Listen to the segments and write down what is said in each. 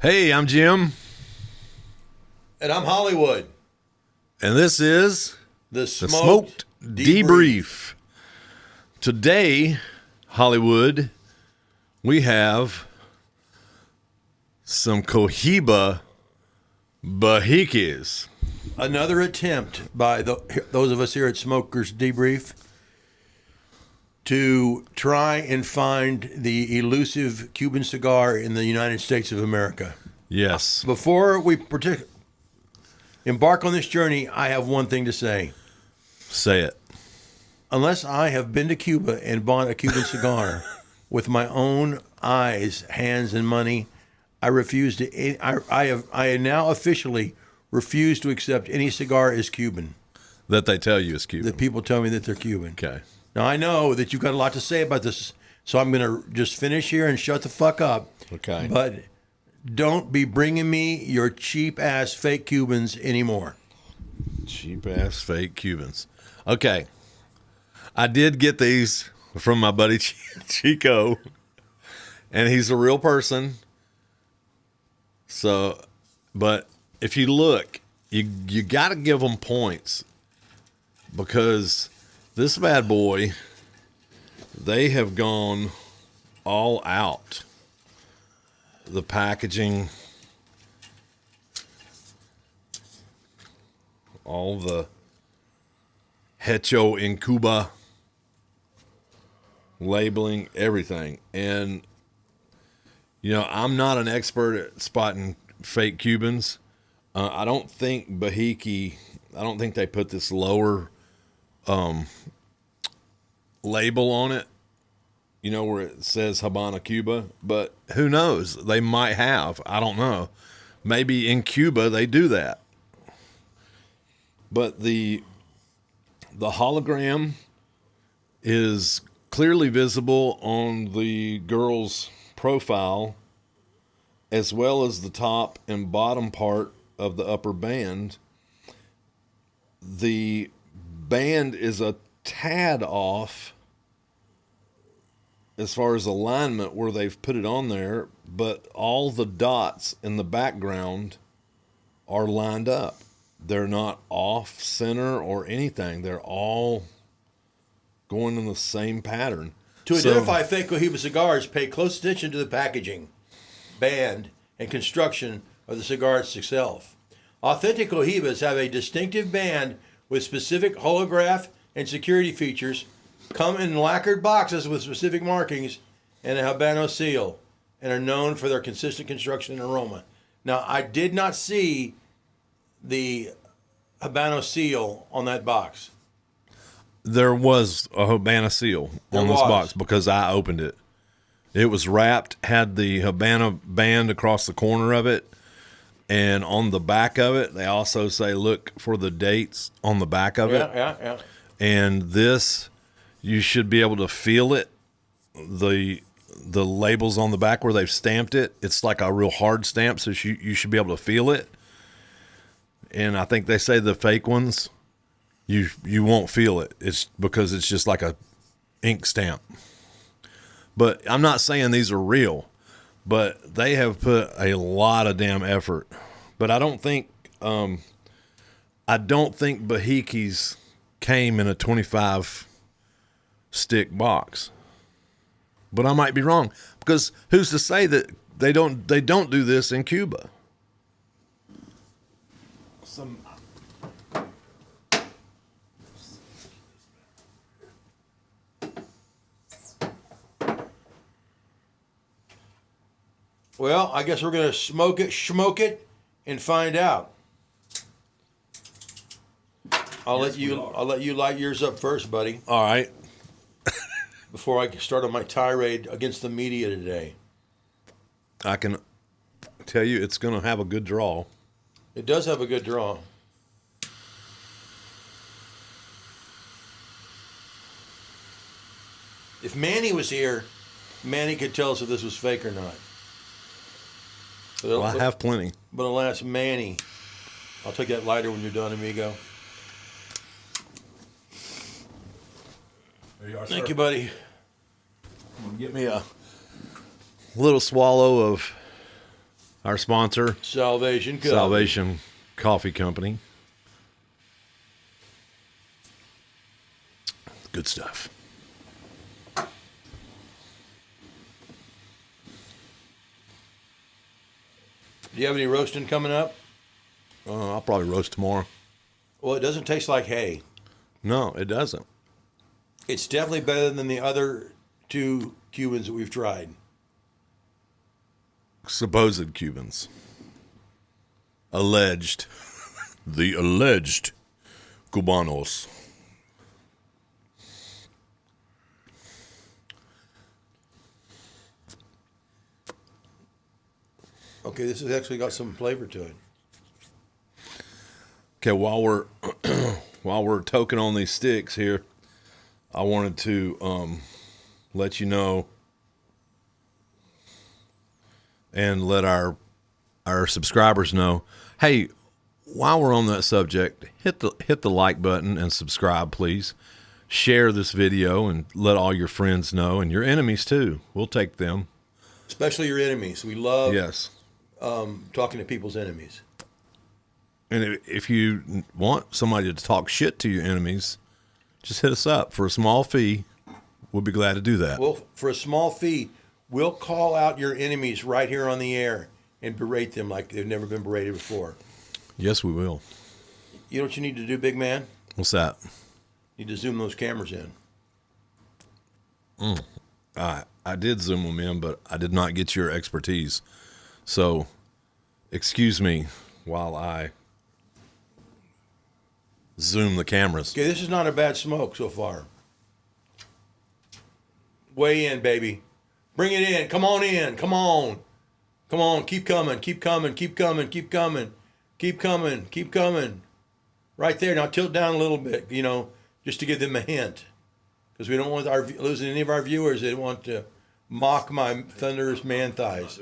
Hey, I'm Jim. And I'm Hollywood. And this is The the Smoked Debrief. Today, Hollywood, we have some Cohiba Behikes. Another attempt by those of us here at Smokers Debrief to try and find the elusive Cuban cigar in the United States of America. Yes. Before we embark on this journey, I have one thing to say. Say it. Unless I have been to Cuba and bought a Cuban cigar with my own eyes, hands, and money, I refuse to. I now officially refuse to accept any cigar as Cuban. That they tell you is Cuban. That people tell me that they're Cuban. Okay. Now, I know that you've got a lot to say about this, so I'm going to just finish here and shut the fuck up. Okay. But don't be bringing me your cheap-ass fake Cubans anymore. Cheap-ass fake Cubans. Okay. I did get these from my buddy Chico, and he's a real person. So, but if you look, you got to give them points because this bad boy, they have gone all out. The packaging, all the Hecho in Cuba, labeling, everything. And, you know, I'm not an expert at spotting fake Cubans. I don't think Behike, I don't think they put this lower label on it, you know, where it says Havana, Cuba, but who knows? They might have. I don't know. Maybe in Cuba they do that. But the hologram is clearly visible on the girl's profile, as well as the top and bottom part of the upper band. The band is a tad off as far as alignment where they've put it on there, but all the dots in the background are lined up. They're not off center or anything. They're all going in the same pattern. To identify fake Cohiba cigars, pay close attention to the packaging, band, and construction of the cigar itself. Authentic Cohibas have a distinctive band with specific holograph and security features, come in lacquered boxes with specific markings, and a Habano seal, and are known for their consistent construction and aroma. Now, I did not see the Habano seal on that box. There was a Habana seal on this box because I opened it. It was wrapped, had the Habana band across the corner of it, and on the back of it, they also say, look for the dates on the back of it. Yeah. And this, you should be able to feel it. The labels on the back where they've stamped it, it's like a real hard stamp, so you should be able to feel it. And I think they say the fake ones, you won't feel it. It's because it's just like a ink stamp. But I'm not saying these are real, but they have put a lot of damn effort. But I don't think Behike's came in a 25 stick box. But I might be wrong, because who's to say that they don't do this in Cuba? Well, I guess we're going to schmoke it, and find out. I'll let you light yours up first, buddy. All right. Before I start on my tirade against the media today. I can tell you it's going to have a good draw. It does have a good draw. If Manny was here, Manny could tell us if this was fake or not. Well, I have plenty. But alas, Manny, I'll take that lighter when you're done, amigo. There you are, Thank you, buddy. Get me a little swallow of our sponsor, Salvation Coffee. Salvation Coffee Company. Good stuff. Do you have any roasting coming up? I'll probably roast tomorrow. Well, it doesn't taste like hay. No, it doesn't. It's definitely better than the other 2 Cubans that we've tried. Supposed Cubans. Alleged. The alleged Cubanos. Okay, this has actually got some flavor to it. Okay, while we're toking on these sticks here, I wanted to let you know and let our subscribers know. Hey, while we're on that subject, hit the like button and subscribe, please. Share this video and let all your friends know, and your enemies too. We'll take them. Especially your enemies. We love Yes. talking to people's enemies. And if you want somebody to talk shit to your enemies, just hit us up for a small fee. We'll be glad to do that. Well, for a small fee, we'll call out your enemies right here on the air and berate them like they've never been berated before. Yes, we will. You know what you need to do, big man? What's that? You need to zoom those cameras in. I did zoom them in, but I did not get your expertise. So, excuse me while I zoom the cameras. Okay, this is not a bad smoke so far. Way in, baby. Bring it in. Come on in. Come on. Come on. Keep coming. Keep coming. Keep coming. Keep coming. Keep coming. Keep coming. Right there. Now tilt down a little bit, just to give them a hint. Because we don't want losing any of our viewers. They don't want to mock my thunderous man thighs.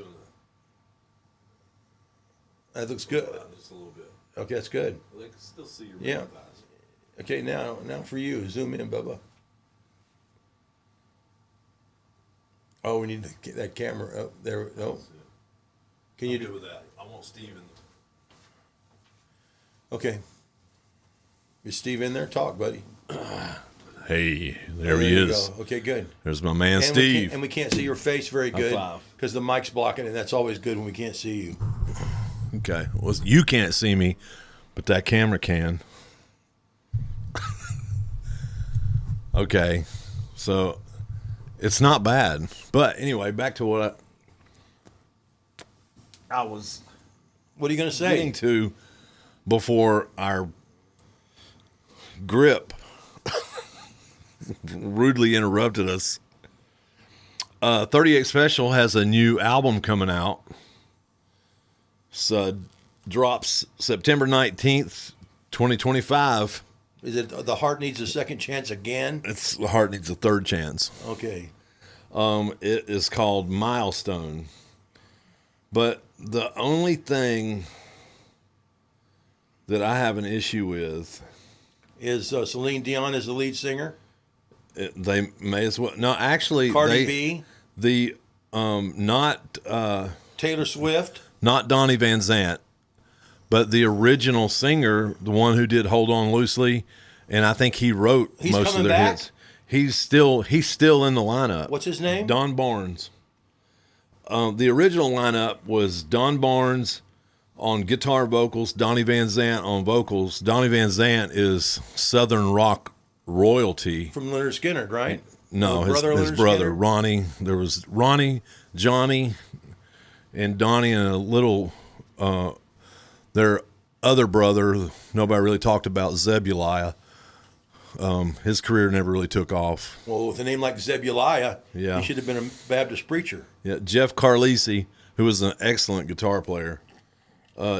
That looks good. Just a little bit. Okay, that's good. They can still see your Yeah. Okay, now for you. Zoom in, Bubba. Oh, we need to get that camera up there. No. Can you do with that? I want Steve in. Okay. Is Steve in there? Talk, buddy. Hey, there he you is. go. Okay, good. There's my man, And Steve. we can't see your face very good five. because the mic's blocking it. That's always good when we can't see you. Okay. Well, you can't see me, but that camera can. Okay. So it's not bad. But anyway, back to what I was What are you going to getting say? to before our grip rudely interrupted us. 38 Special has a new album coming out. So drops September 19th, 2025. Is it The Heart Needs a Second Chance Again? It's The Heart Needs a Third Chance. Okay. It is called Milestone. But the only thing that I have an issue with Is Celine Dion as the lead singer? they may as well. No, actually, Cardi B? the not Taylor Swift? not Donnie Van Zant, but the original singer, the one who did "Hold On Loosely," and I think he wrote He's most of coming their back? hits. He's still in the lineup. What's his name? Don Barnes. The original lineup was Don Barnes on guitar vocals, Donnie Van Zant on vocals. Donnie Van Zant is Southern rock royalty. From Leonard Skinner, right? No, his Leonard brother, Skinner? Ronnie. There was Ronnie, Johnny, and Donnie, and a little, their other brother, nobody really talked about, Zebuliah. His career never really took off. Well, with a name like Zebuliah, Yeah. he should have been a Baptist preacher. Yeah, Jeff Carlisi, who was an excellent guitar player.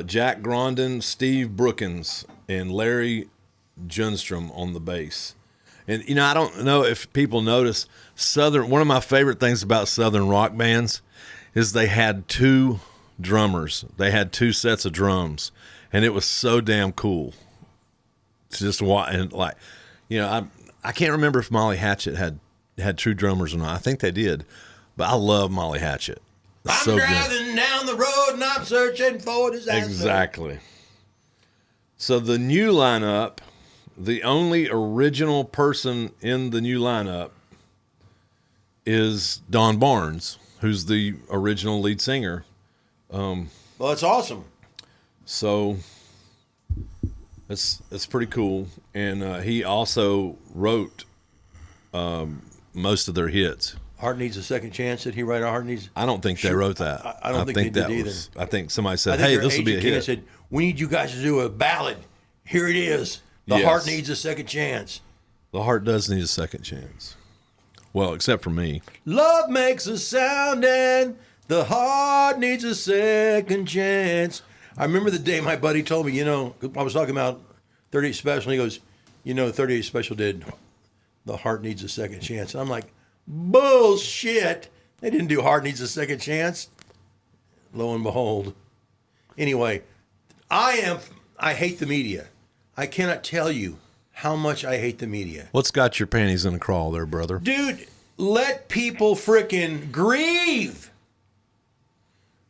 Jack Grondin, Steve Brookins, and Larry Junstrom on the bass. And, I don't know if people notice, one of my favorite things about Southern rock bands is they had two drummers. They had two sets of drums. And it was so damn cool to just watch. And I can't remember if Molly Hatchet had two drummers or not. I think they did. But I love Molly Hatchet. I'm So good. driving down the road and I'm searching for disaster. Exactly. So the new lineup, the only original person in the new lineup is Don Barnes, who's the original lead singer. Well, that's awesome. So it's pretty cool. And he also wrote most of their hits. Heart Needs a Second Chance. Did he write a Heart Needs? I don't think they wrote that. I don't think they did either. I think somebody said, I think hey, their this will be a agent came and hit. said, we need you guys to do a ballad. Here it is. The Yes. Heart Needs a Second Chance. The heart does need a second chance. Well, except for me. Love makes a sound and the heart needs a second chance. I remember the day my buddy told me, I was talking about 38 Special, and he goes, 38 Special did The Heart Needs a Second Chance. And I'm like, bullshit. They didn't do Heart Needs a Second Chance. Lo and behold. Anyway, I hate the media. I cannot tell you how much I hate the media. What's got your panties in a crawl there, brother? Dude, let people frickin' grieve.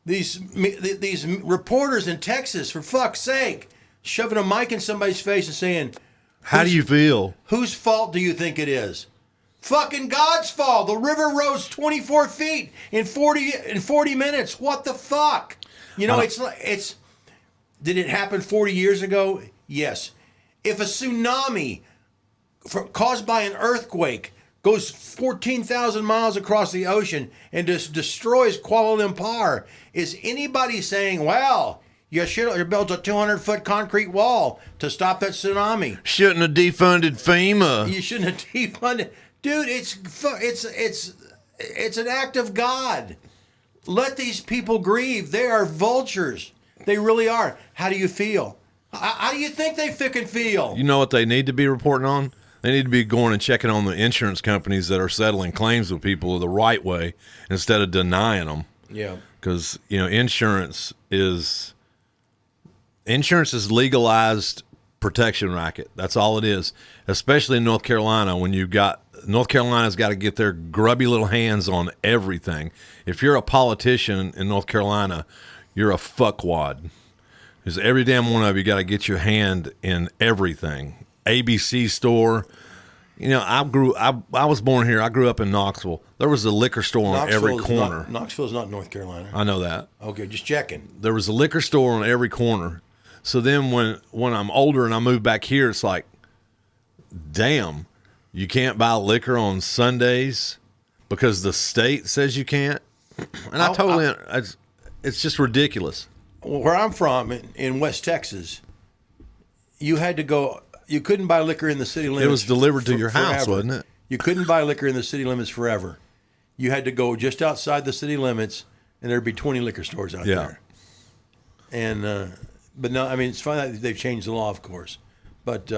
These reporters in Texas, for fuck's sake, shoving a mic in somebody's face and saying, How do you feel? whose fault do you think it is? Fucking God's fault. The river rose 24 feet in 40 minutes. What the fuck? It's did it happen 40 years ago? Yes. If a tsunami caused by an earthquake goes 14,000 miles across the ocean and just destroys Kuala Lumpur, is anybody saying, well, you should have built a 200-foot concrete wall to stop that tsunami? Shouldn't have defunded FEMA. You shouldn't have defunded. Dude, it's an act of God. Let these people grieve. They are vultures. They really are. How do you feel? How do you think they fucking feel? You know what they need to be reporting on? They need to be going and checking on the insurance companies that are settling claims with people the right way instead of denying them. Yeah. Because, insurance is legalized protection racket. That's all it is, especially in North Carolina when North Carolina's got to get their grubby little hands on everything. If you're a politician in North Carolina, you're a fuckwad. Because every damn one of you got to get your hand in everything. ABC store. I was born here. I grew up in Knoxville. There was a liquor store on every corner. Knoxville's not North Carolina. I know that. Okay, just checking. There was a liquor store on every corner. So then when I'm older and I move back here, it's like, damn, you can't buy liquor on Sundays because the state says you can't. And it's just ridiculous. Where I'm from, in West Texas, you had to go. You couldn't buy liquor in the city limits. It was delivered to your house, forever. wasn't it? You couldn't buy liquor in the city limits forever. You had to go just outside the city limits, and there'd be 20 liquor stores out there. And but no, I mean, it's fine that they've changed the law, of course. But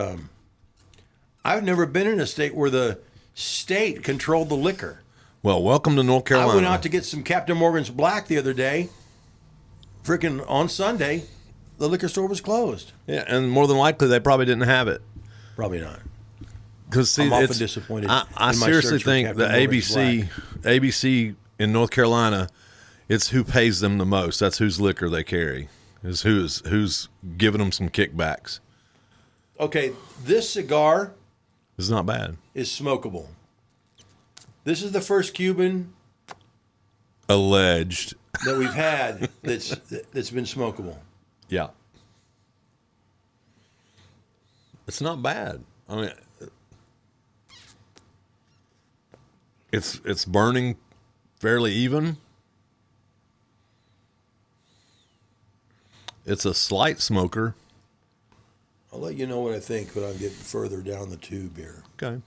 I've never been in a state where the state controlled the liquor. Well, welcome to North Carolina. I went out to get some Captain Morgan's Black the other day. Freaking on Sunday, the liquor store was closed. Yeah, and more than likely they probably didn't have it. Probably not. Because I'm often disappointed. I seriously think the ABC in North Carolina, it's who pays them the most. That's whose liquor they carry. Is who's giving them some kickbacks. Okay, this cigar It's not bad. is smokable. This is the first Cuban Alleged. that we've had that's been smokable. Yeah. It's not bad. I mean, it's burning fairly even. It's a slight smoker. I'll let you know what I think when I get further down the tube here. Okay.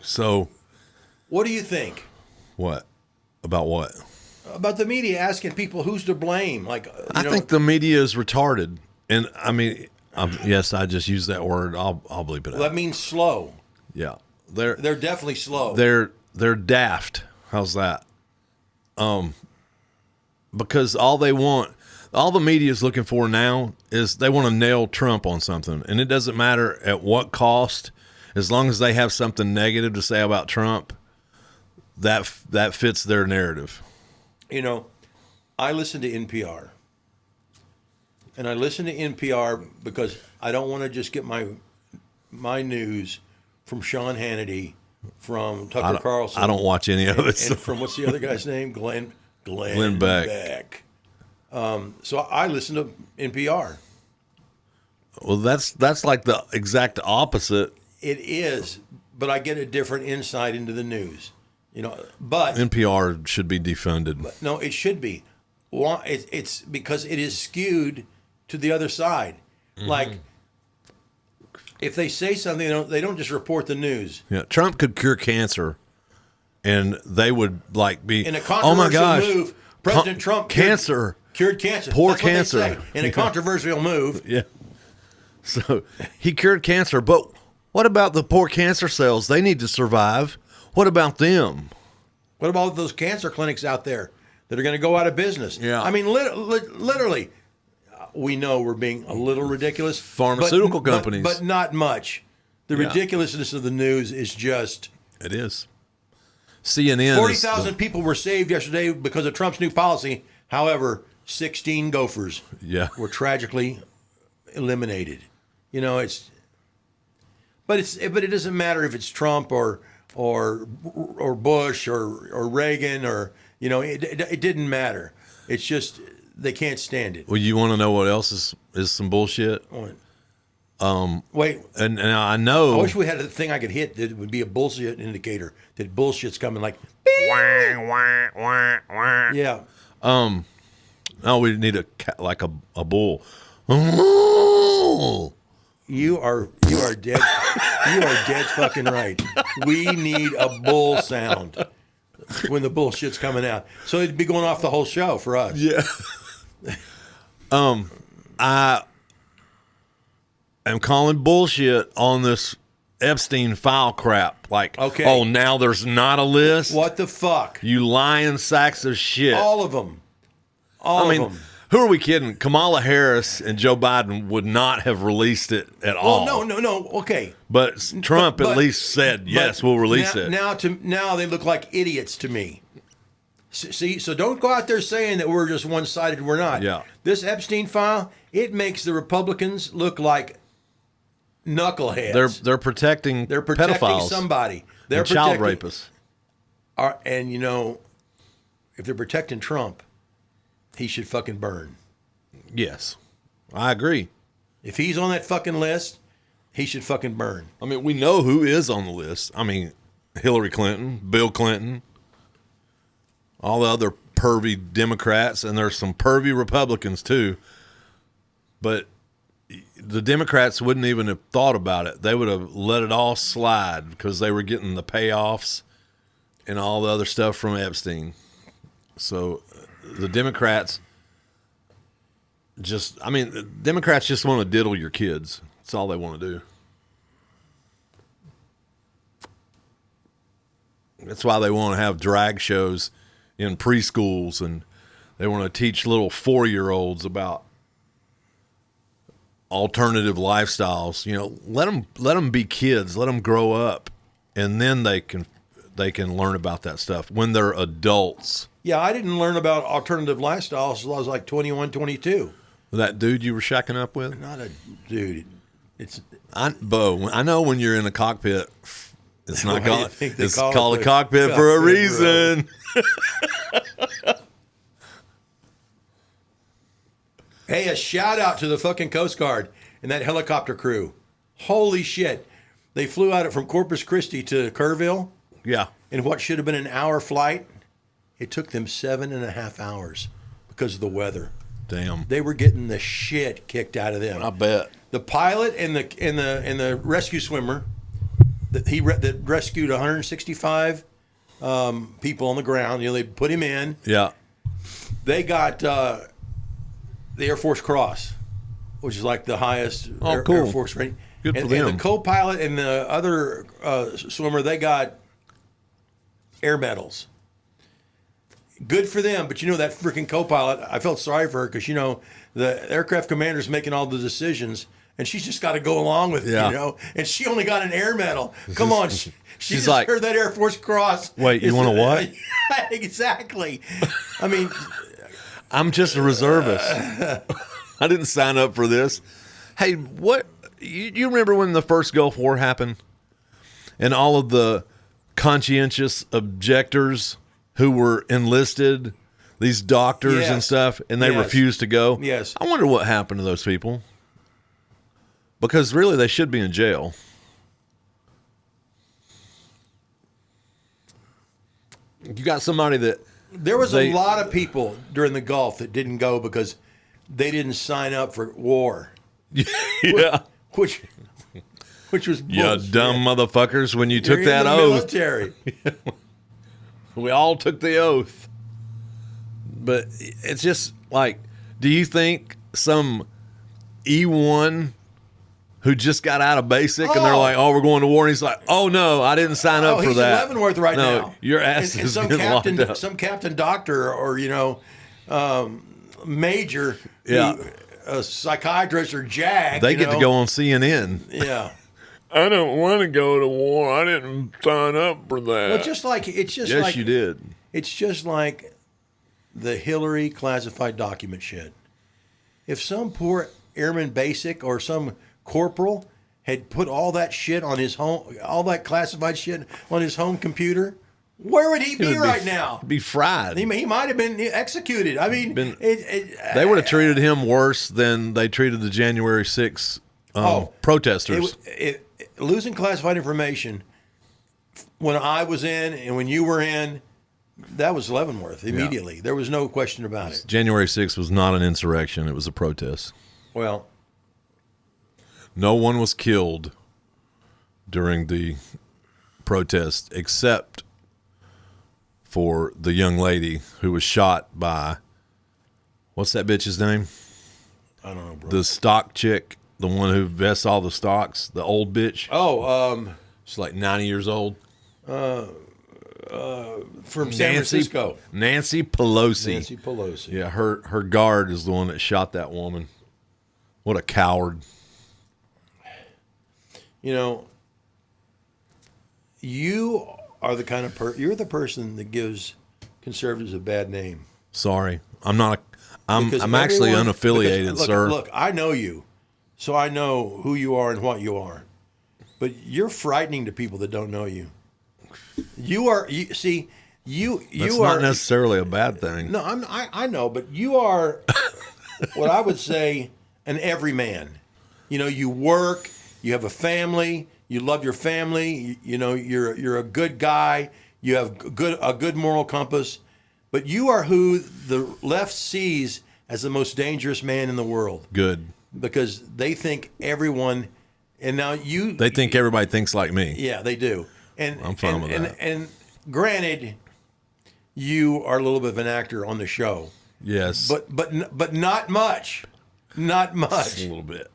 So, What do you think what? About what? about the media asking people who's to blame? Like, I think the media is retarded. And I mean, yes, I just used that word. I'll bleep it out. that means slow. Yeah. They're definitely slow. They're daft. How's that? Because all the media is looking for now is they want to nail Trump on something, and it doesn't matter at what cost. as long as they have something negative to say about Trump, that fits their narrative. You know, I listen to NPR. And I listen to NPR because I don't want to just get my news from Sean Hannity, from Tucker Carlson. I don't watch any of it. And from what's the other guy's name? Glenn Beck. So I listen to NPR. Well, that's like the exact opposite. It is, but I get a different insight into the news. You know, but NPR should be defunded. No, it should be. It's because it is skewed to the other side. Mm-hmm. Like, if they say something, they don't just report the news. Yeah, Trump could cure cancer, and they would like be in a controversial move. President Trump cured cancer. Poor That's what cancer. they say. In a controversial move. Yeah. So he cured cancer, but what about the poor cancer cells? They need to survive. What about them? What about those cancer clinics out there that are going to go out of business? Yeah. I mean, literally, we know we're being a little ridiculous. Pharmaceutical companies. But not much. The ridiculousness of the news is just... It is. CNN 40,000 people were saved yesterday because of Trump's new policy. However, 16 gophers were tragically eliminated. You know, but it doesn't matter if it's Trump or Bush or Reagan or, you know, it didn't matter. It's just they can't stand it. Well, you want to know what else is some bullshit? Wait. And I know. I wish we had a thing I could hit that would be a bullshit indicator that bullshit's coming like. Wah, wah, wah, wah. Yeah. No, we need a bull. You are dead. You are dead fucking right. We need a bull sound when the bullshit's coming out. So it'd be going off the whole show for us. Yeah. I am calling bullshit on this Epstein file crap. Like, okay. Oh, now there's not a list? What the fuck? You lying sacks of shit. All of them. All of them. Who are we kidding? Kamala Harris and Joe Biden would not have released it at all. No. Okay. But Trump at least said, yes, we'll release it. Now they look like idiots to me. See, so don't go out there saying that we're just one-sided. We're not. Yeah. This Epstein file, it makes the Republicans look like knuckleheads. They're protecting pedophiles, somebody. They're child rapists. And you know, if they're protecting Trump, he should fucking burn. Yes, I agree. If he's on that fucking list, he should fucking burn. I mean, we know who is on the list. I mean, Hillary Clinton, Bill Clinton, all the other pervy Democrats, and there's some pervy Republicans too. But the Democrats wouldn't even have thought about it. They would have let it all slide because they were getting the payoffs and all the other stuff from Epstein. So the Democrats Democrats just want to diddle your kids. That's all they want to do. That's why they want to have drag shows in preschools, and they want to teach little 4-year-olds about alternative lifestyles. You know, let them be kids, let them grow up, and then they can learn about that stuff when they're adults. Yeah, I didn't learn about alternative lifestyles until I was like 21, 22. That dude you were shacking up with? Not a dude. Bo, I know when you're in a cockpit, it's not called. It's called a cockpit for a reason. Hey, a shout out to the fucking Coast Guard and that helicopter crew. Holy shit. They flew out from Corpus Christi to Kerrville. Yeah. In what should have been an hour flight, it took them 7.5 hours because of the weather. Damn. They were getting the shit kicked out of them. I bet. The pilot and the rescue swimmer that rescued 165 people on the ground. You know, they put him in. Yeah. They got the Air Force Cross, which is like the highest Air Force rating. Good for them. And the co-pilot and the other swimmer, they got air medals. Good for them, but you know that freaking co-pilot, I felt sorry for her because, you know, the aircraft commander's making all the decisions, and she's just got to go along with it, Yeah. you know. And she only got an air medal. Come on, she She's just like, heard that Air Force Cross. Wait, you want a what? Exactly. I mean, I'm just a reservist. I didn't sign up for this. Hey, what? You remember when the first Gulf War happened, and all of the conscientious objectors who were enlisted, these doctors and stuff, and they refused to go? Yes. I wonder what happened to those people. Because really, they should be in jail. You got somebody that... There was a lot of people during the Gulf that didn't go because they didn't sign up for war. Yeah. Which was bullshit. You dumb motherfuckers, when you took You're that in the oath. military. We all took the oath. But it's just like, do you think some E1 who just got out of basic and they're like, oh, we're going to war, and he's like, oh no, I didn't sign up for he's that. in Leavenworth right now. Your ass and is some getting captain, locked up. some captain doctor or major, Yeah. a psychiatrist or JAG. They get to go on CNN. Yeah. I don't want to go to war. I didn't sign up for that. Well, Yes, you did. It's just like the Hillary classified document shit. If some poor airman basic or some corporal had put all that shit on his home, all that classified shit on his home computer, where would he be right now? Be fried. He might have been executed. I mean, They would have treated him worse than they treated the January 6th protesters. Losing classified information when I was in and when you were in, that was Leavenworth immediately. There was no question about it. January 6th was not an insurrection. It was a protest. Well, no one was killed during the protest except for the young lady who was shot by, what's that bitch's name? I don't know, bro. The stock chick, the one who vests all the stocks, the old bitch. She's like 90 years old. From San Francisco. Nancy Pelosi. Nancy Pelosi. Yeah, her guard is the one that shot that woman. What a coward. You know, you are the kind of you're the person that gives conservatives a bad name. Sorry. I'm not I'm actually unaffiliated, sir. Look, I know you. So I know who you are and what you are. But you're frightening to people that don't know you. You are That's not necessarily a bad thing. No, I know, but you are what I would say an everyman. You know, you work, you have a family, you love your family, you know, you're a good guy, you have a good moral compass, but you are who the left sees as the most dangerous man in the world. Good. Because they think everyone, and now they think everybody thinks like me. Yeah, they do. And I'm fine with that. And granted, you are a little bit of an actor on the show. Yes. But not much. Not much. Just a little bit.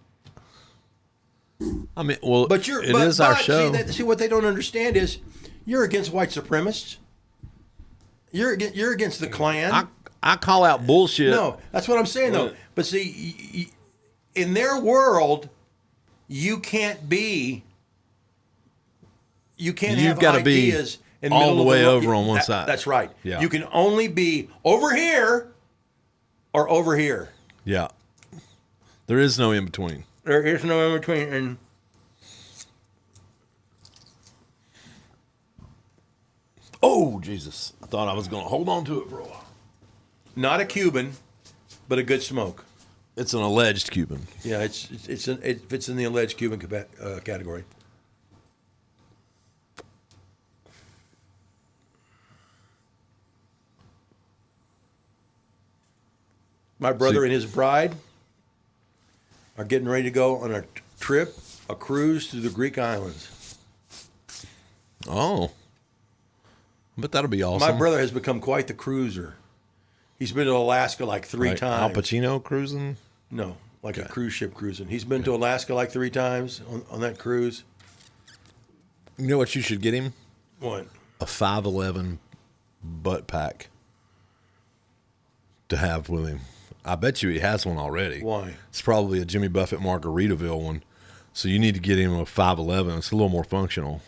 I mean, well, it is our show. See, what they don't understand is you're against white supremacists. You're against the Klan. I call out bullshit. No, that's what I'm saying, though. But see, in their world, you can't have got to be ideas in all the middle way of over on one side. That's right. Yeah. You can only be over here or over here. Yeah. There is no in between. There is no in between. And oh, Jesus. I thought I was going to hold on to it for a while. Not a Cuban, but a good smoke. It's an alleged Cuban. Yeah, it fits in the alleged Cuban category. My brother and his bride are getting ready to go on a trip, a cruise through the Greek islands. Oh. I bet that'll be awesome. My brother has become quite the cruiser. He's been to Alaska like three times. Al Pacino cruising? No, like a cruise ship cruising. He's been to Alaska like 3 times on that cruise. You know what you should get him? What? A 5'11" butt pack to have with him. I bet you he has one already. Why? It's probably a Jimmy Buffett Margaritaville one. So you need to get him a 511. It's a little more functional.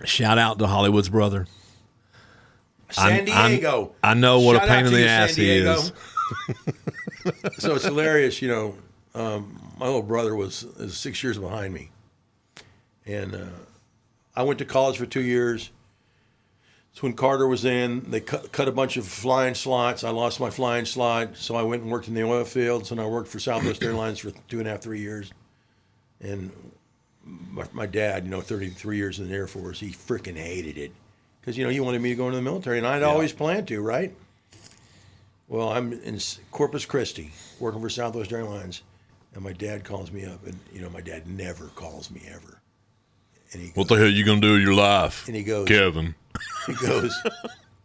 Shout out to Hollywood's brother. San Diego. I know what Shout a pain out in to the you, San ass he Diego. is. So it's hilarious, my little brother is 6 years behind me. And I went to college for 2 years. So when Carter was in, they cut a bunch of flying slots. I lost my flying slot, so I went and worked in the oil fields, and I worked for Southwest Airlines for 2.5, 3 years. And my dad, 33 years in the Air Force, he freaking hated it. Because, he wanted me to go into the military, and I'd always planned to, right? Well, I'm in Corpus Christi, working for Southwest Airlines, and my dad calls me up, and, my dad never calls me ever. And he goes, What the hell are you going to do with your life? And he goes, Kevin. He goes,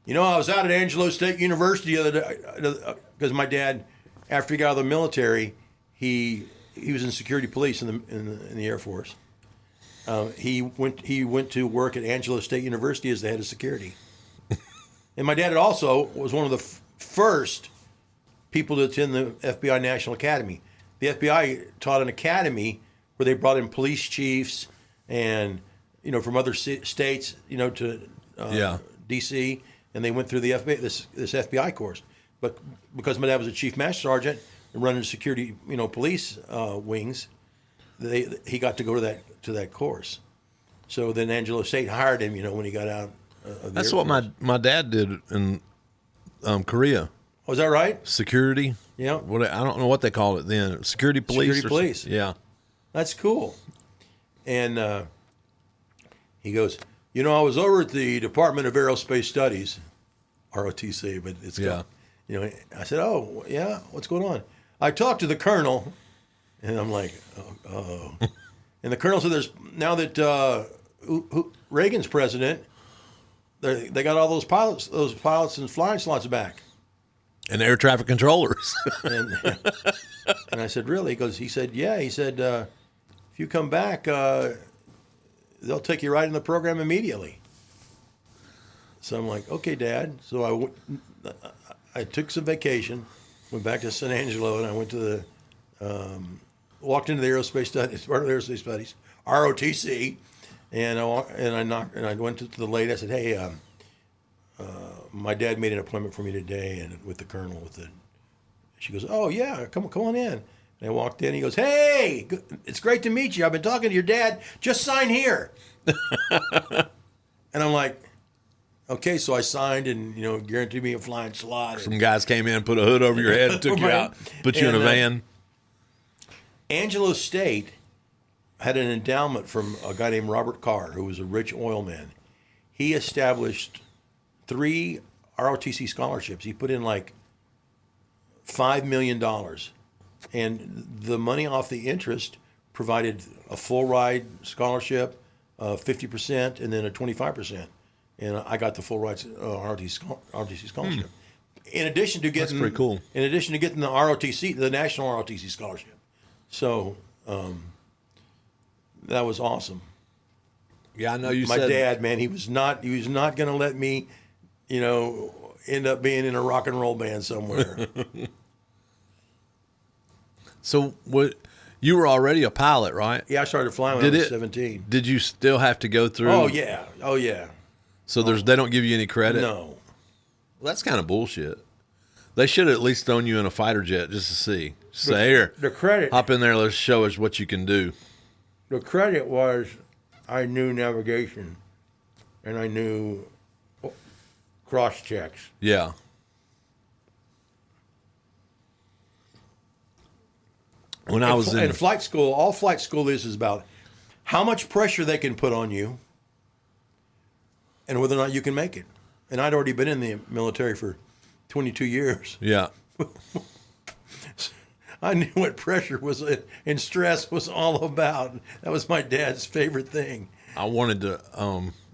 I was out at Angelo State University the other day, because my dad, after he got out of the military, he was in security police in the Air Force. He went to work at Angelo State University as the head of security. And my dad also was one of the first people to attend the FBI National Academy. The FBI taught an academy where they brought in police chiefs and from other states to D.C. and they went through the FBI this FBI course. But because my dad was a chief master sergeant and running security police wings, he got to go to that course. So then Angelo State hired him, when he got out of the That's Air what Force. my dad did in Korea. Was that right? Security. Yeah. I don't know what they called it then. Security police. Security police. Yeah. That's cool. And he goes, I was over at the Department of Aerospace Studies, ROTC, but it's called, I said, oh, yeah, what's going on? I talked to the colonel, and I'm like, oh. And the colonel said, now that Reagan's president, they got all those pilots and flying slots back. And air traffic controllers. And I said, really? He said, yeah. He said, if you come back, they'll take you right in the program immediately. So I'm like, okay, Dad. So I took some vacation, went back to San Angelo, and I went to walked into the aerospace studies, part of the aerospace studies, ROTC, and I went to the lady. I said, hey, my dad made an appointment for me today, and with the colonel. She goes, oh yeah, come on in. And I walked in. He goes, hey, it's great to meet you. I've been talking to your dad. Just sign here. And I'm like, okay. So I signed, and guaranteed me a flying slot. Some guys came in, put a hood over your head, and took you out, put you in a van. Angelo State had an endowment from a guy named Robert Carr, who was a rich oil man. He established 3 ROTC scholarships. He put in like $5 million. And the money off the interest provided a full ride scholarship, 50%, and then a 25%. And I got the full ride ROTC scholarship. In addition to getting, that's pretty cool. In addition to getting the ROTC, the national ROTC scholarship. So that was awesome. Yeah, I know you My said. My dad, man, he was not going to let me, end up being in a rock and roll band somewhere. So what? You were already a pilot, right? Yeah, I started flying when I was 17. Did you still have to go through? Oh yeah. So they don't give you any credit? No. Well, that's kind of bullshit. They should have at least thrown you in a fighter jet just to see. Say, here, the credit. Hop in there. Let's show us what you can do. The credit was I knew navigation, and I knew cross checks. Yeah. When I was in flight school, all flight school is about how much pressure they can put on you, and whether or not you can make it. And I'd already been in the military for 22 years. Yeah. I knew what pressure was and stress was all about. That was my dad's favorite thing. I wanted to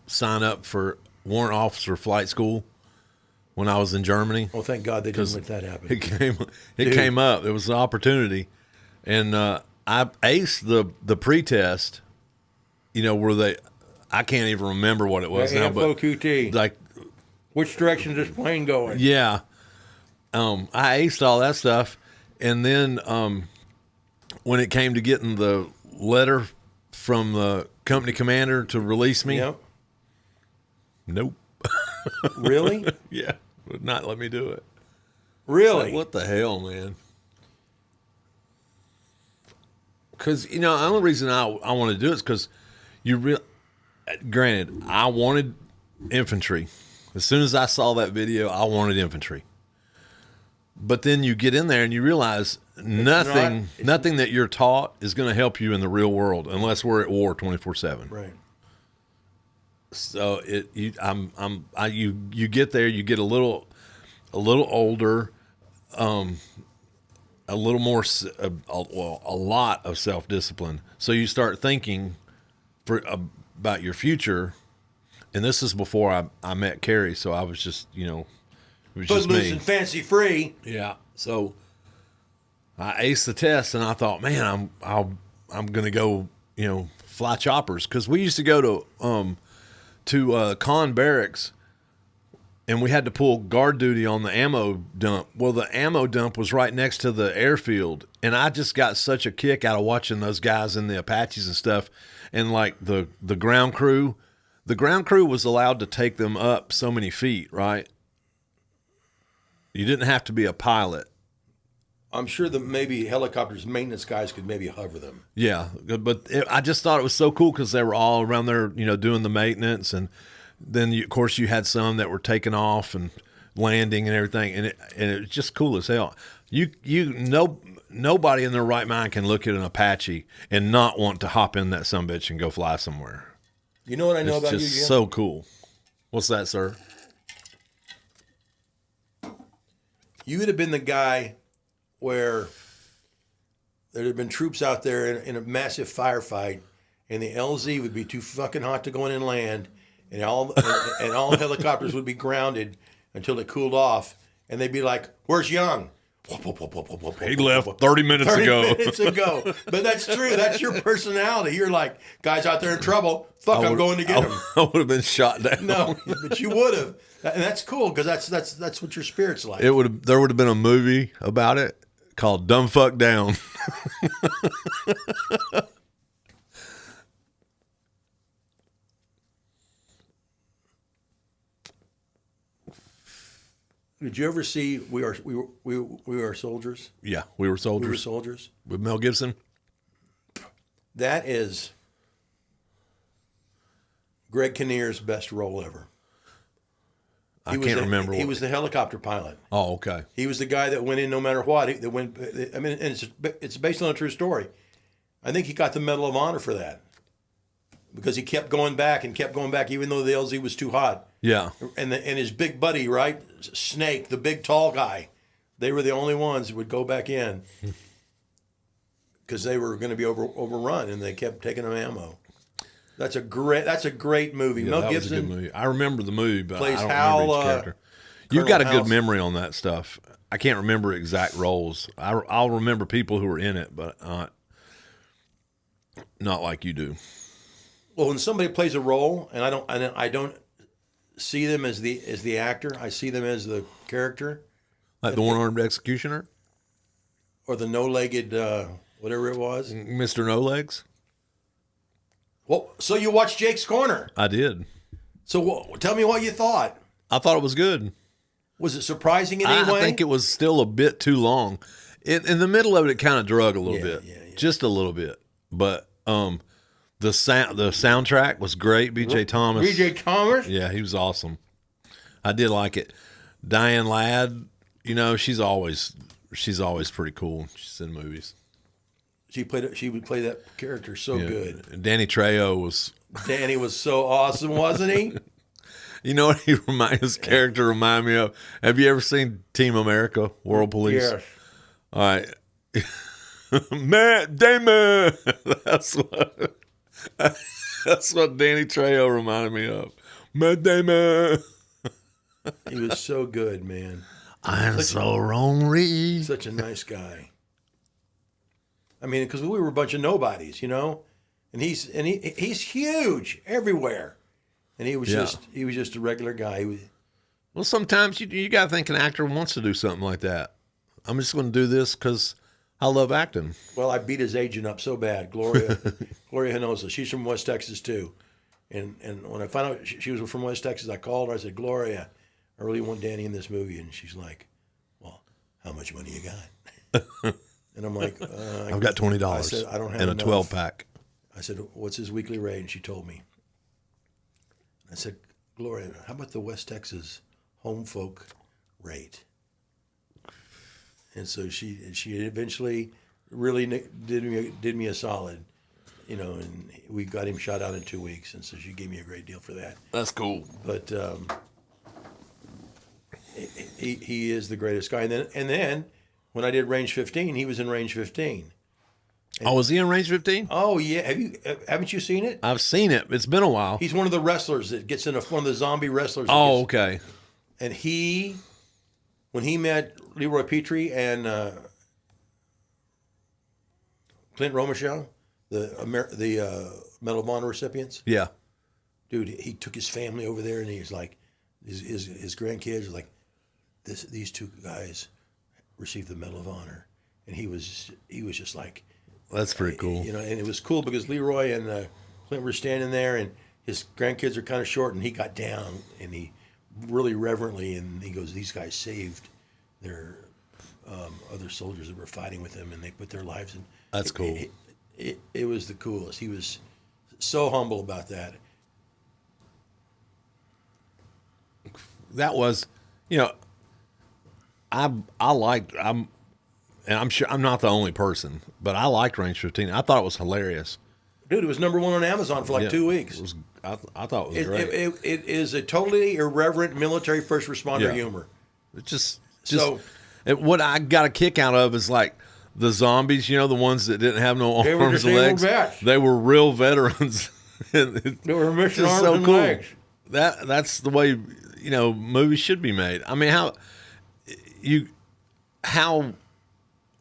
sign up for warrant officer flight school when I was in Germany. Oh, thank God they didn't let that happen. It came up. It was an opportunity. And I aced the pretest, where I can't even remember what it was now. But QT. like, which direction is this plane going? Yeah. I aced all that stuff. And then when it came to getting the letter from the company commander to release me, Yep. nope. Really? Yeah, would not let me do it. Really? Like, what the hell, man? Because, the only reason I want to do it is because granted, I wanted infantry. As soon as I saw that video, I wanted infantry. But then you get in there and you realize nothing that you're taught is going to help you in the real world unless we're at war 24/7. Right. So you get there, you get a little older, a little more, a lot of self-discipline. So you start thinking about your future. And this is before I met Carrie. So I was just, it was just me. Footloose and fancy free. Yeah. So I aced the test and I thought, man, I'm going to go, fly choppers. Cause we used to go to Con Barracks, and we had to pull guard duty on the ammo dump. Well, the ammo dump was right next to the airfield, and I just got such a kick out of watching those guys in the Apaches and stuff, and like the ground crew. The ground crew was allowed to take them up so many feet, right? You didn't have to be a pilot. I'm sure that maybe helicopters maintenance guys could maybe hover them. Yeah, but I just thought it was so cool because they were all around there, doing the maintenance, and then of course you had some that were taking off and landing and everything, and it was just cool as hell. Nobody in their right mind can look at an Apache and not want to hop in that sumbitch and go fly somewhere. You know what I know about you, Jim? It's just so cool. What's that, sir? You would have been the guy where there had been troops out there in a massive firefight, and the LZ would be too fucking hot to go in and land, and all helicopters would be grounded until it cooled off, and they'd be like, "Where's Young?" He left 30 minutes ago. 30 minutes ago. But that's true. That's your personality. You're like, guys out there in trouble. Fuck, I'm going to get them. I would have been shot down. No, but you would have. And that's cool because that's what your spirit's like. There would have been a movie about it called Dumb Fuck Down. Did you ever see We Are Soldiers? Yeah, We Were Soldiers. We Were Soldiers With Mel Gibson. That is Greg Kinnear's best role ever. I can't remember. He was the helicopter pilot. Oh, okay. He was the guy that went in no matter what. And it's based on a true story. I think he got the Medal of Honor for that because he kept going back, even though the LZ was too hot. Yeah. And his big buddy, right, Snake, the big tall guy, they were the only ones who would go back in because they were going to be overrun, and they kept taking them ammo. That's a great movie. Yeah, Mel that Gibson was a good movie. I remember the movie, but plays I don't Hal, remember each character. You've got a good memory on that stuff. I can't remember exact roles. I'll remember people who were in it, but not like you do. Well, when somebody plays a role, and I don't see them as the actor, I see them as the character, Like the one-armed executioner, or the no-legged whatever it was, Mr. No Legs. Well, so you watched Jake's Corner. I did. So tell me what you thought. I thought it was good. Was it surprising in any way? I think it was still a bit too long. In the middle of it, it kind of drug a little bit, just a little bit. But the soundtrack was great. B.J. Thomas. B.J. Thomas? Yeah, he was awesome. I did like it. Diane Ladd, she's always pretty cool. She's in movies. She would play that character so good. Danny Trejo Danny was so awesome, wasn't he? You know what his character reminded me of? Have you ever seen Team America, World Police? Yes. All right. Matt Damon. That's what Danny Trejo reminded me of. Matt Damon. He was so good, man. I'm so lonely. Such a nice guy. I mean, because we were a bunch of nobodies, and he's huge everywhere, and he was just a regular guy. Well, sometimes you got to think an actor wants to do something like that. I'm just going to do this because I love acting. Well, I beat his agent up so bad, Gloria Hinosa. She's from West Texas too, and when I found out she was from West Texas, I called her. I said, Gloria, I really want Danny in this movie, and she's like, well, how much money you got? And I'm like, I've got $20. I said, I don't have and a enough. 12-pack. I said, what's his weekly rate? And she told me. I said, Gloria, how about the West Texas home folk rate? And so she eventually really did me a solid, and we got him shot out in 2 weeks, and so she gave me a great deal for that. That's cool. But he is the greatest guy. And then when I did Range 15, he was in Range 15. Oh, was he in Range 15? Oh yeah, haven't you seen it? I've seen it. It's been a while. He's one of the wrestlers that gets in one of the zombie wrestlers. Oh, okay. And when he met Leroy Petrie and Clint Romichelle, the Medal of Honor recipients. Yeah. Dude, he took his family over there, and he's like, his grandkids are like, these two guys received the Medal of Honor, and he was just like, that's pretty cool. And it was cool because Leroy and Clint were standing there, and his grandkids are kind of short, and he got down, and he really reverently, and he goes, these guys saved their other soldiers that were fighting with him, and they put their lives in. That's cool. It was the coolest. He was so humble about that. That was, I'm sure I'm not the only person, but I liked Range 15. I thought it was hilarious. Dude, it was #1 on Amazon for 2 weeks. I thought it was great. It is a totally irreverent military first responder humor. It just what I got a kick out of is like the zombies, the ones that didn't have no arms and legs. Vets. They were real veterans. They were missing arms and cool. legs. That's the way movies should be made. I mean, how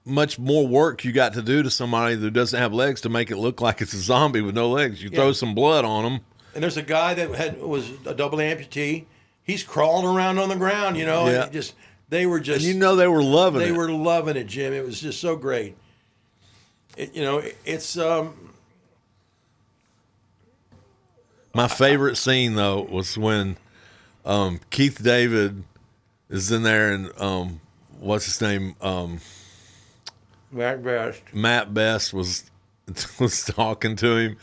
much more work you got to do to somebody that doesn't have legs to make it look like it's a zombie with no legs. You throw some blood on them. And there's a guy that was a double amputee. He's crawling around on the ground, Yeah. and they were just. And they were loving it. They were loving it, Jim. It was just so great. It's my favorite scene though was when Keith David is in there and what's his name? Matt Best was talking to him,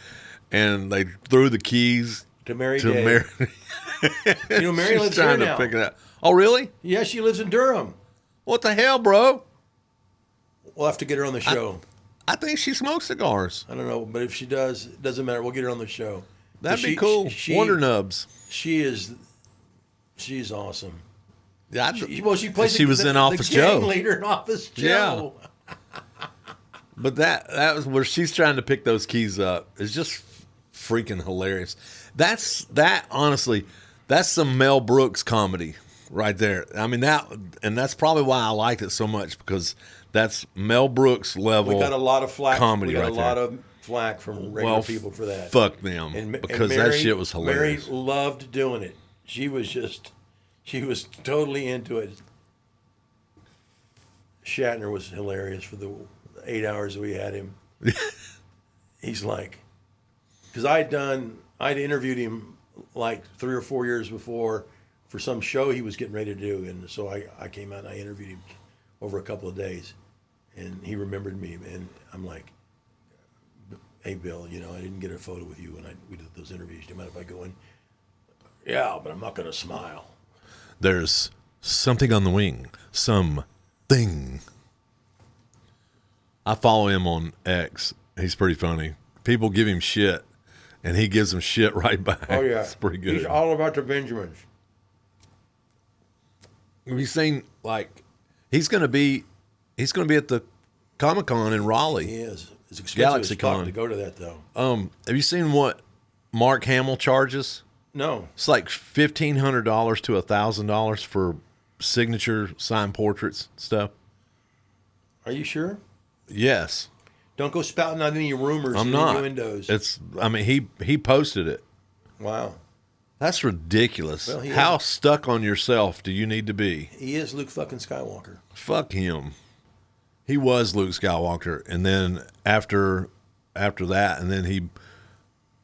and they threw the keys to Mary. Mary. Mary lives trying here to now. pick it up. Oh, really? Yeah, she lives in Durham. What the hell, bro? We'll have to get her on the show. I think she smokes cigars. I don't know, but if she does, it doesn't matter. We'll get her on the show. That'd be cool. Wonder Nubs. She's awesome. Yeah, she plays. She was in Office Joe. Leader in Office Joe. Yeah. But that was where she's trying to pick those keys up. It's just freaking hilarious. Honestly, that's some Mel Brooks comedy right there. I mean that's probably why I liked it so much, because that's Mel Brooks level. We got a lot of flack. Comedy. We got right a there. lot of flack from regular people for that. Fuck them, because Mary, that shit was hilarious. Mary loved doing it. She was totally into it. Shatner was hilarious for the 8 hours that we had him. He's like, because I'd interviewed him like 3 or 4 years before for some show he was getting ready to do, and so I came out and I interviewed him over a couple of days, and he remembered me, and I'm like, hey Bill, I didn't get a photo with you when we did those interviews. Do you mind if I go in? Yeah, but I'm not going to smile. There's something on the wing. Something. I follow him on X. He's pretty funny. People give him shit, and he gives them shit right back. Oh yeah, it's pretty good. He's all about the Benjamins. Have you seen he's going to be at the Comic-Con in Raleigh? He is. It's expensive as fuck to go to that though. Have you seen what Mark Hamill charges? No. It's like $1,500 to $1,000 for signature signed portraits stuff. Are you sure? Yes. Don't go spouting out any rumors. I'm not. Innuendos. He posted it. Wow. That's ridiculous. Well, How stuck on yourself do you need to be? He is Luke fucking Skywalker. Fuck him. He was Luke Skywalker, and then after that, and then he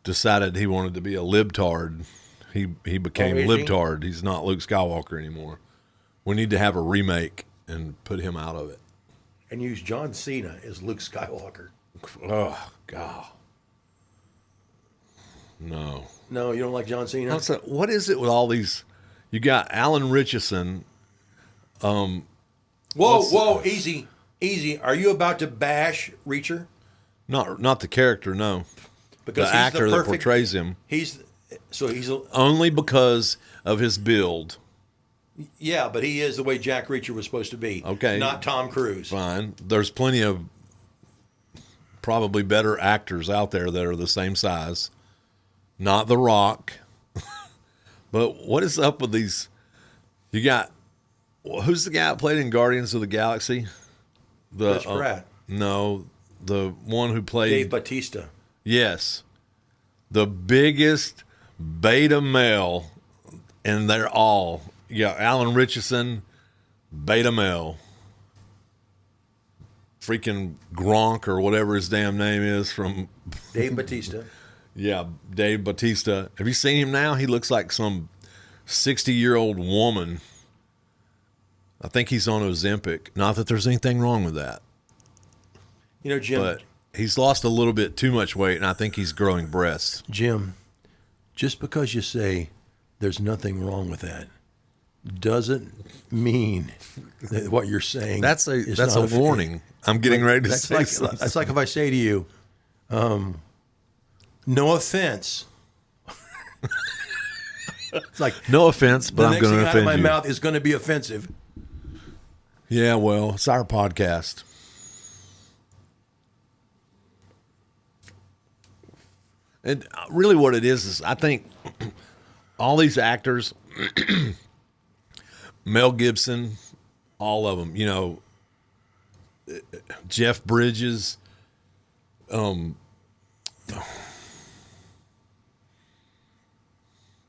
decided he wanted to be a libtard. He became libtard. He's not Luke Skywalker anymore. We need to have a remake and put him out of it. And use John Cena as Luke Skywalker. Oh God. No. No, you don't like John Cena? What is it with all these? You got Alan Richardson. Whoa, easy. Are you about to bash Reacher? Not the character, no. Because the actor that portrays him. He's only because of his build. Yeah, but he is the way Jack Reacher was supposed to be. Okay. Not Tom Cruise. Fine. There's plenty of probably better actors out there that are the same size. Not The Rock. But what is up with these? You got, who's the guy that played in Guardians of the Galaxy? Chris Pratt. No, the one who played Dave Bautista. Yes. The biggest beta male, and they're all, Alan Richardson, beta male. Freaking Gronk or whatever his damn name is from Dave Bautista. Yeah, Dave Bautista. Have you seen him now? He looks like some 60-year-old woman. I think he's on Ozempic. Not that there's anything wrong with that. You know, Jim. But he's lost a little bit too much weight, and I think he's growing breasts. Jim, just because you say there's nothing wrong with that doesn't mean that what you're saying that's a warning. I'm getting ready to say something. That's like if I say to you, no offense. It's like, no offense, but I'm going to offend you. The next thing out of my mouth is going to be offensive. Yeah, well, it's our podcast. And really what it is I think all these actors, Mel Gibson, all of them, Jeff Bridges,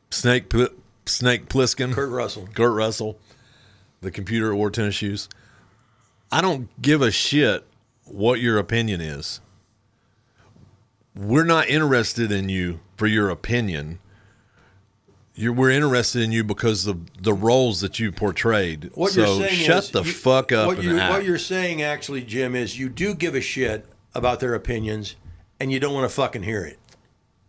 Snake Plissken, Kurt Russell, the computer that wore tennis shoes. I don't give a shit what your opinion is. We're not interested in you for your opinion. We're interested in you because of the roles that you portrayed. What you're saying shut the fuck up. What you're saying, actually, Jim, is you do give a shit about their opinions, and you don't want to fucking hear it.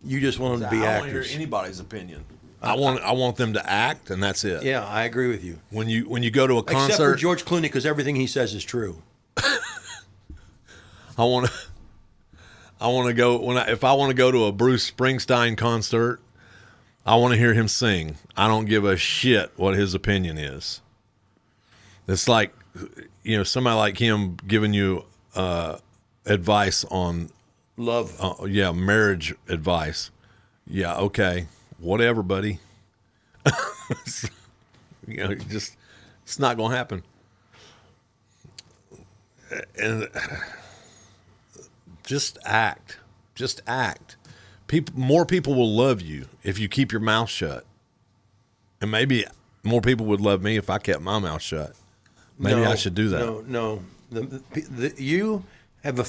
You just want them to be actors. I don't want to hear anybody's opinion. I want them to act, and that's it. Yeah, I agree with you. When you go to a concert, except for George Clooney, because everything he says is true. I want to go if I want to go to a Bruce Springsteen concert. I want to hear him sing. I don't give a shit what his opinion is. It's like, somebody like him giving you advice on love. Marriage advice. Yeah, okay, whatever, buddy. Just it's not going to happen. And just act. More people will love you if you keep your mouth shut. And maybe more people would love me if I kept my mouth shut. Maybe I should do that. No. You have a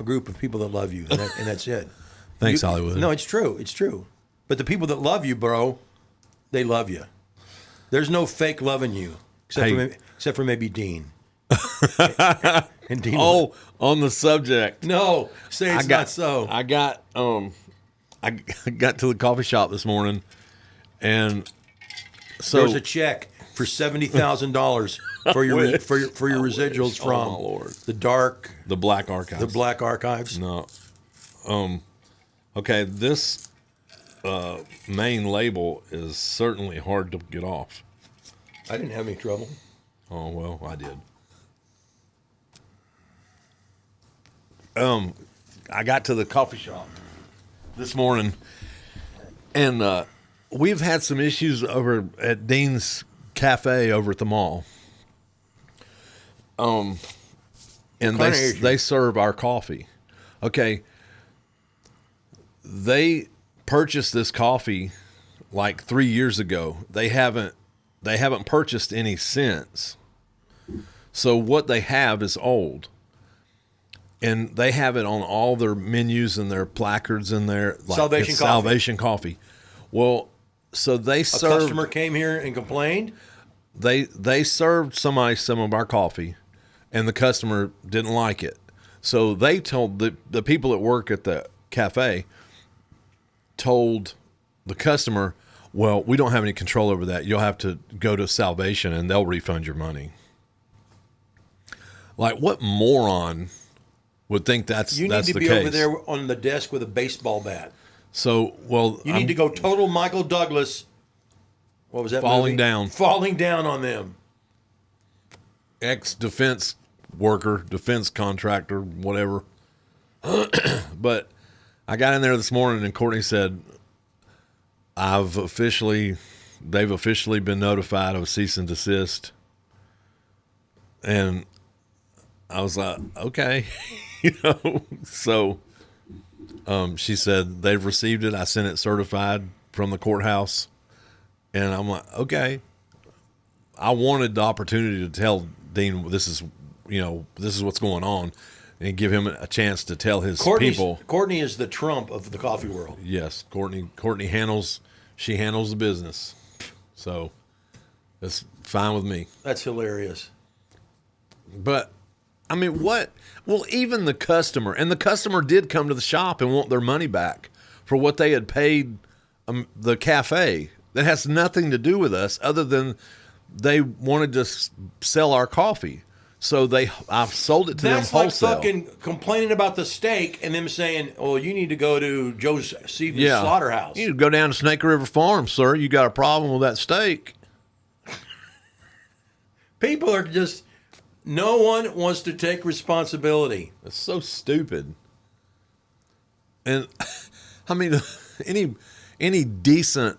group of people that love you, and that's it. Thanks, Hollywood. No, it's true. It's true. But the people that love you, bro, they love you. There's no fake loving you, except for maybe Dean. And Dean on the subject. No, say it's not so. I got to the coffee shop this morning, and so there was a check for $70,000 for your residuals from the Black Archives. The Black Archives. No, okay. This main label is certainly hard to get off. I didn't have any trouble. Oh well, I did. I got to the coffee shop this morning, and we've had some issues over at Dean's Cafe over at the mall. And they serve our coffee. Okay. They purchased this coffee like 3 years ago. They haven't purchased any since. So what they have is old. And they have it on all their menus and their placards and their like Salvation Coffee. Salvation Coffee. Well, so they A served. customer came here and complained. They served somebody some of our coffee, and the customer didn't like it. So they told the people that work at the cafe told the customer, "Well, we don't have any control over that. You'll have to go to Salvation, and they'll refund your money." Like, what moron would think that's You need that's to the be case? over there on the desk with a baseball bat. So, well, You need to go total Michael Douglas. What was that? Falling movie? down. Falling down on them. ex-defense worker, defense contractor, whatever. But I got in there this morning, and Courtney said, they've officially been notified of cease and desist. And I was like, okay, so she said they've received it. I sent it certified from the courthouse, and I'm like, okay. I wanted the opportunity to tell Dean this is what's going on, and give him a chance to tell his people. Courtney is the Trump of the coffee world. Yes, Courtney handles the business, so that's fine with me. That's hilarious. But I mean, what? Well, even the customer did come to the shop and want their money back for what they had paid the cafe. That has nothing to do with us, other than they wanted to sell our coffee. So I sold it to them wholesale. That's like fucking complaining about the steak and them saying, "Oh, you need to go to Joe Stevens' slaughterhouse. You need to go down to Snake River Farm, sir. You got a problem with that steak." People are just. No one wants to take responsibility. It's so stupid. And I mean, any decent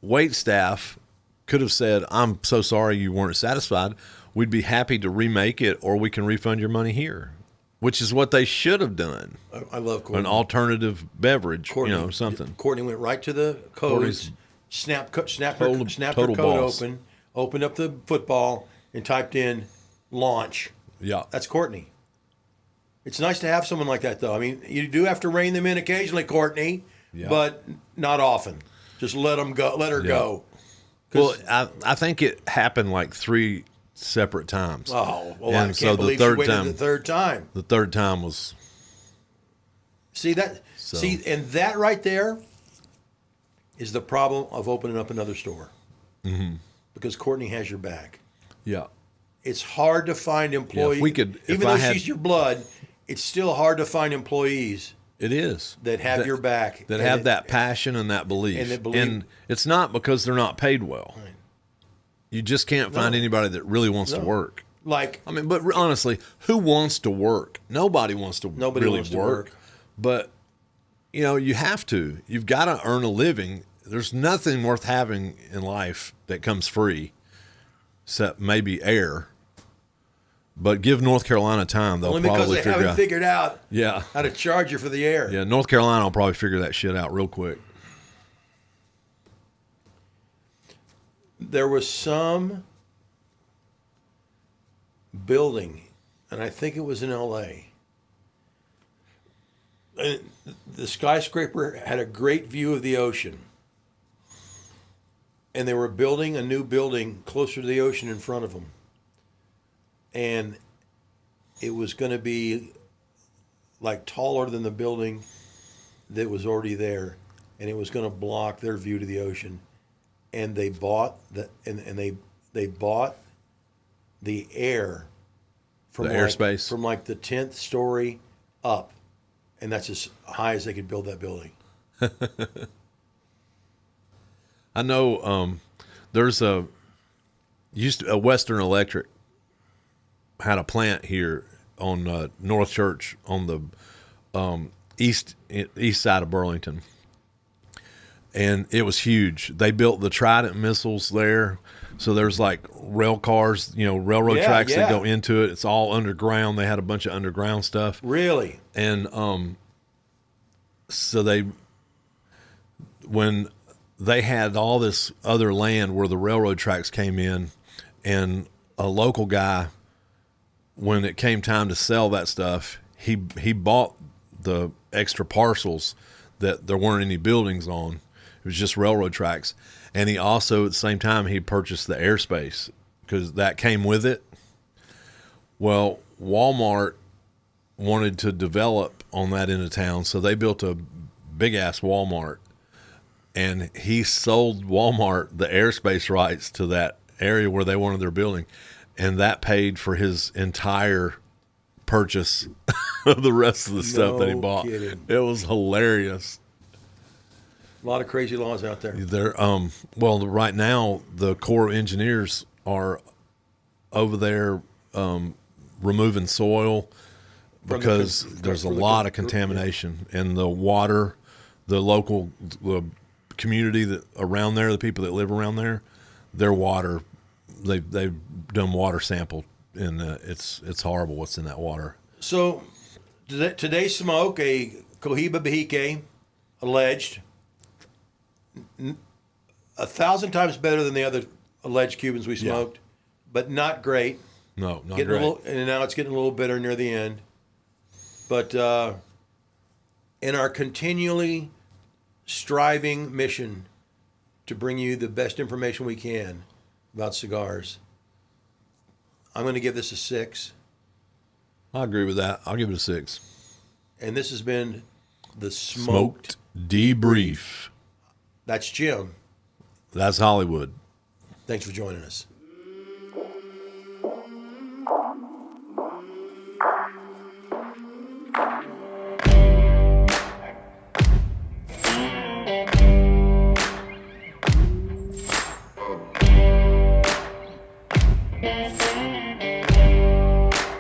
wait staff could have said, "I'm so sorry you weren't satisfied. We'd be happy to remake it, or we can refund your money here," which is what they should have done. I love Courtney. An alternative beverage, Courtney, something. Courtney went right to the codes, snapped her code open, opened up the football, and typed in launch. Yeah. That's Courtney. It's nice to have someone like that, though. I mean, you do have to rein them in occasionally, Courtney, but not often. Just let them go. Let her go. Well, I think it happened like 3 separate times. Oh, well, and I can't believe she waited the third time. The third time was. See that? So. See, and that right there is the problem of opening up another store. Mm-hmm. Because Courtney has your back. Yeah. It's hard to find employees. Even though she's your blood, it's still hard to find employees. It is. That have your back. That have that passion and that belief. And it's not because they're not paid well. Right. You just can't find anybody that really wants to work. But honestly, who wants to work? Nobody wants to work. But, you have to. You've got to earn a living. There's nothing worth having in life that comes free, except maybe air. But give North Carolina time; they'll probably figure out. Haven't figured out how to charge you for the air. Yeah, North Carolina will probably figure that shit out real quick. There was some building, and I think it was in L.A. And the skyscraper had a great view of the ocean, and they were building a new building closer to the ocean in front of them. And it was going to be like taller than the building that was already there, and it was going to block their view to the ocean. And they bought they bought the air from the airspace from like the 10th story up, and that's as high as they could build that building. I know there's a Western Electric had a plant here on North Church on the east side of Burlington, and it was huge. They built the Trident missiles there, so there's like rail cars, railroad tracks that go into it. It's all underground. They had a bunch of underground stuff. Really? And so when they had all this other land where the railroad tracks came in, and a local guy, when it came time to sell that stuff, he bought the extra parcels that there weren't any buildings on. It was just railroad tracks. And he also, at the same time, he purchased the airspace because that came with it. Well, Walmart wanted to develop on that end of town, so they built a big-ass Walmart. And he sold Walmart the airspace rights to that area where they wanted their building. And that paid for his entire purchase of the rest of the stuff that he bought. Kidding. It was hilarious. A lot of crazy laws out there. Well, right now the Corps of Engineers are over there removing soil because there's a lot of contamination in the water. The local community that around there, the people that live around there, their water, they've done water sample, and it's horrible what's in that water. So today's smoke, a Cohiba Behike, alleged, 1,000 times better than the other alleged Cubans we smoked, but not great. No, not Getting great. and now it's getting a little bitter near the end. But in our continually striving mission to bring you the best information we can about cigars, I'm going to give this a 6. I agree with that. I'll give it a 6. And this has been the Smoked. Debrief. That's Jim. That's Hollywood. Thanks for joining us.